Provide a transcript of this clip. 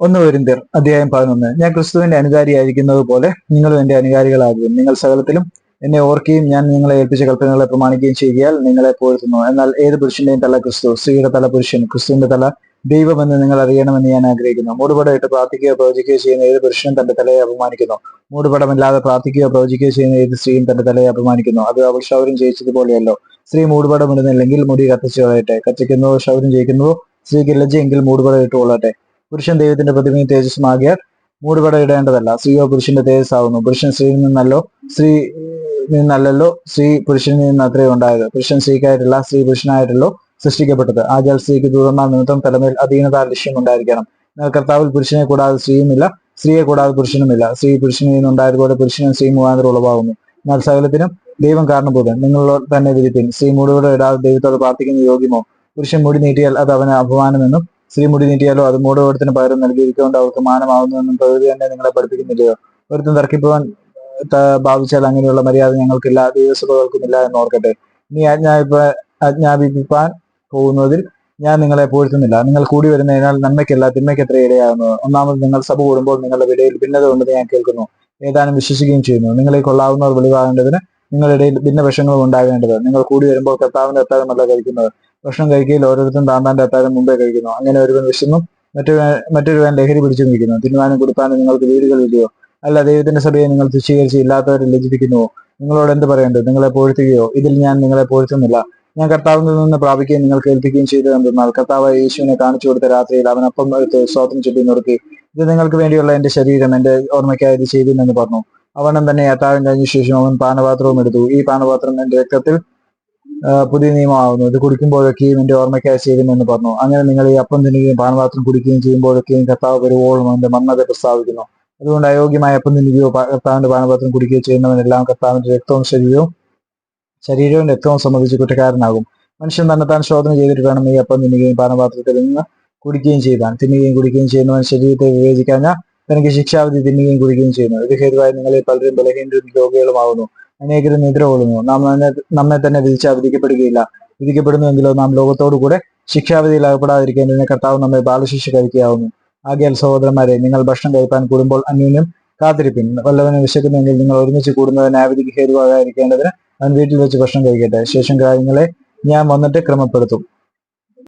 ഒന്ന് കൊരിന്ത്യർ അധ്യായം 11. ഞാൻ ക്രിസ്തുവിന്റെ അനുകാരിയായിരിക്കുന്നത് പോലെ നിങ്ങളും എന്റെ അനുകാരികളാകുകയും നിങ്ങൾ സകലത്തിലും എന്നെ ഓർക്കുകയും ഞാൻ നിങ്ങളെ ഏൽപ്പിച്ച കൽപ്പനകളെ പ്രമാണിക്കുകയും ചെയ്യാൽ നിങ്ങളെ പോഴ്ത്തുന്നു. എന്നാൽ ഏത് പുരുഷന്റെയും തല ക്രിസ്തു, സ്ത്രീയുടെ തല പുരുഷൻ, ക്രിസ്തുവിന്റെ തല ദൈവമെന്ന് നിങ്ങൾ അറിയണമെന്ന് ഞാൻ ആഗ്രഹിക്കുന്നു. മൂടുപടമിട്ട് പ്രാർത്ഥിക്കുകയോ പ്രവചിക്കുകയോ ചെയ്യുന്ന ഏത് പുരുഷനും തന്റെ തലയെ അപമാനിക്കുന്നു. മൂടുപടമില്ലാതെ പ്രാർത്ഥിക്കുകയോ പ്രവചിക്കുകയോ ചെയ്യുന്ന ഏത് സ്ത്രീയും തന്റെ തലയെ അപമാനിക്കുന്നു. അത് അവൾ ക്ഷൗരം ജയിച്ചതുപോലെയല്ലോ. സ്ത്രീ മൂടുപടം ഇടുന്നില്ലെങ്കിൽ മുടി കത്തിച്ചു കളയട്ടെ. കത്തിക്കുന്നതോ ക്ഷൗരം ജയിക്കുന്നതോ സ്ത്രീക്ക് ലജ്ജയെങ്കിൽ മൂടുപടം ഇട്ടുകൊള്ളട്ടെ. പുരുഷൻ ദൈവത്തിന്റെ പ്രതിമയും തേജസ്സുമാകിയാൽ മൂടുപടം ഇടേണ്ടതല്ല. സ്ത്രീയോ പുരുഷന്റെ തേജസ്സാവുന്നു. പുരുഷൻ സ്ത്രീയിൽ നിന്നല്ലോ, സ്ത്രീ നിന്നല്ലല്ലോ, സ്ത്രീ പുരുഷനിൽ നിന്ന് അത്രേ ഉണ്ടായത്. പുരുഷൻ സ്ത്രീക്കായിട്ടല്ല, സ്ത്രീ പുരുഷനായിട്ടല്ലോ സൃഷ്ടിക്കപ്പെട്ടത്. ആകയാൽ സ്ത്രീക്ക് ദൂതന്മാർ നിമിത്തം തലമേൽ അധീനതാ ലക്ഷ്യം ഉണ്ടായിരിക്കണം. എന്നാൽ കർത്താവിൽ പുരുഷനെ കൂടാതെ സ്ത്രീയുമില്ല, സ്ത്രീയെ കൂടാതെ പുരുഷനുമില്ല. സ്ത്രീ പുരുഷനിൽ നിന്നുണ്ടായതുപോലെ പുരുഷനും സ്ത്രീ മുഖാന്തരം ഉളവാകുന്നു. എന്നാൽ സകലത്തിനും ദൈവം കാരണഭൂതൻ. നിങ്ങളോട് തന്നെ വിധിപ്പിൻ. സ്ത്രീ മൂടുപടം ഇടാതെ ദൈവത്തോട് പ്രാർത്ഥിക്കുന്ന യോഗ്യമോ? പുരുഷൻ മുടി നീട്ടിയാൽ അത് അവന് അപമാനമെന്നും സ്ത്രീ മുടി നീട്ടിയാലോ അത് മൂടുപടത്തിന് പകരം നൽകിയിരിക്കൊണ്ട് അവർക്ക് മാനമാവുന്നുവെന്നും പ്രകൃതി തന്നെ നിങ്ങളെ പഠിപ്പിക്കുന്നില്ലയോ? ഒരുത്തൻ തർക്കിക്കുവാൻ ഭാവിച്ചാൽ അങ്ങനെയുള്ള മര്യാദ ഞങ്ങൾക്കില്ല, ദൈവസഭകൾക്കുമില്ല എന്ന് ഓർക്കട്ടെ. നീ ആജ്ഞാപിപ്പാൻ പോകുന്നതിൽ ഞാൻ നിങ്ങളെ പോഴ്ത്തുന്നില്ല. നിങ്ങൾ കൂടി വരുന്നതിനാൽ നന്മയ്ക്കല്ല തിന്മയ്ക്ക് എത്ര ഇടയാകുന്നത്. ഒന്നാമത് നിങ്ങൾ സഭ കൂടുമ്പോൾ നിങ്ങളുടെ ഇടയിൽ ഭിന്നത ഉണ്ടെന്ന് ഞാൻ കേൾക്കുന്നു. ഏതാനും വിശ്വസിക്കുകയും ചെയ്യുന്നു. നിങ്ങളെ കൊള്ളാവുന്നവർ വെളിവാകേണ്ടതിന് നിങ്ങളുടെ ഇടയിൽ ഭിന്നപക്ഷങ്ങളും ഉണ്ടാകേണ്ടത്. നിങ്ങൾ കൂടി വരുമ്പോൾ കർത്താവിന്റെ അത്താഴമല്ല കഴിക്കുന്നത്. ഭക്ഷണം കഴിക്കയിൽ ഓരോരുത്തരും താന്താന്റെ അത്താഴം മുമ്പേ കഴിക്കുന്നു. അങ്ങനെ ഒരുവൻ വിശന്നും മറ്റൊരുവൻ ലഹരി പിടിച്ചു നിൽക്കുന്നു. തിന്നുവാനും കൊടുക്കാനും നിങ്ങൾക്ക് വീടുകളില്ലയോ? അല്ല, ദൈവത്തിന്റെ സഭയെ നിങ്ങൾ തുച്ഛീകരിച്ച് ഇല്ലാത്തവരെ ലജ്ജിപ്പിക്കുന്നുവോ? നിങ്ങളോട് എന്ത് പറയേണ്ടത്? നിങ്ങളെ പോഴ്ത്തുകയോ? ഇതിൽ ഞാൻ നിങ്ങളെ പോഴ്ത്തുന്നില്ല. ഞാൻ കർത്താവിൽ നിന്ന് പ്രാപിക്കുകയും നിങ്ങൾക്ക് ഏൽപ്പിക്കുകയും ചെയ്തത് എന്തെന്നാൽ, കർത്താവായ യേശുവിനെ കാണിച്ചു കൊടുത്ത രാത്രിയിൽ അവൻ അപ്പം എടുത്ത് സ്തോത്രം ചൊല്ലി നുറുക്കി, ഇത് നിങ്ങൾക്ക് വേണ്ടിയുള്ള എന്റെ ശരീരം, എന്റെ ഓർമ്മയ്ക്കായി ഇത് ചെയ്യുന്നെന്ന് പറഞ്ഞു. അവനും തന്നെ അത്താഴം കഴിഞ്ഞ ശേഷം അവൻ പാനപാത്രവും എടുത്തു. ഈ പാനപാത്രം എന്റെ രക്തത്തിൽ പുതിയ നിയമമാകുന്നു. ഇത് കുടിക്കുമ്പോഴൊക്കെയും എന്റെ ഓർമ്മയ്ക്കായി ചെയ്യുമെന്ന് പറഞ്ഞു. അങ്ങനെ നിങ്ങൾ ഈ അപ്പം തിന്നുകയും പാനപാത്രം കുടിക്കുകയും ചെയ്യുമ്പോഴൊക്കെയും കർത്താവ് വരുവോളം അവന്റെ മരണത്തെ പ്രസ്താവിക്കുന്നു. അതുകൊണ്ട് അയോഗ്യമായ അപ്പം തിന്നുകയോ കർത്താവിന്റെ പാനപാത്രം കുടിക്കുകയോ ചെയ്യുന്നവനെല്ലാം കർത്താവിന്റെ രക്തവും ശരീരവും രക്തവും സംബന്ധിച്ച് കുറ്റക്കാരനാകും. മനുഷ്യൻ തന്നെത്താൻ ശോധന ചെയ്തിട്ട് വേണം ഈ അപ്പം തിന്നുകയും പാനപാത്രത്തിൽ നിന്ന് കുടിക്കുകയും ചെയ്താൻ. തിന്നുകയും കുടിക്കുകയും ചെയ്യുന്നവൻ ശരീരത്തെ വിവേചിക്കാഞ്ഞാൽ തനിക്ക് ശിക്ഷാവിധി തിന്നുകയും കുടിക്കുകയും ചെയ്യുന്നു. ഇത് ഹേതുവായി നിങ്ങളിൽ പലരും ബലഹീനരും രോഗികളുമാകുന്നു. അനേകരും നിദ്ര കൊള്ളുന്നു. നാം നമ്മെ തന്നെ വിധിച്ചാൽ വിധിക്കപ്പെടുകയില്ല. വിധിക്കപ്പെടുന്നുവെങ്കിലോ നാം ലോകത്തോടു കൂടെ ശിക്ഷാവിധിയിൽ അകപ്പെടാതിരിക്കേണ്ടതിന് കർത്താവ് നമ്മെ ബാലശിക്ഷ കഴിക്കാവുന്നു. ആകയാൽ സഹോദരന്മാരെ, നിങ്ങൾ ഭക്ഷണം കഴിപ്പാൻ കൂടുമ്പോൾ അന്യോന്യം കാത്തിരിപ്പിൻ. വല്ലവനെ വിശക്കുന്നെങ്കിൽ നിങ്ങൾ ഒരുമിച്ച് കൂടുന്നത് ന്യായവിധിക്ക് ഹേതുവാകാതിരിക്കേണ്ടതിന് അവൻ വീട്ടിൽ വെച്ച് ഭക്ഷണം കഴിക്കട്ടെ. ശേഷം കാര്യങ്ങളെ ഞാൻ വന്നിട്ട് ക്രമപ്പെടുത്തും.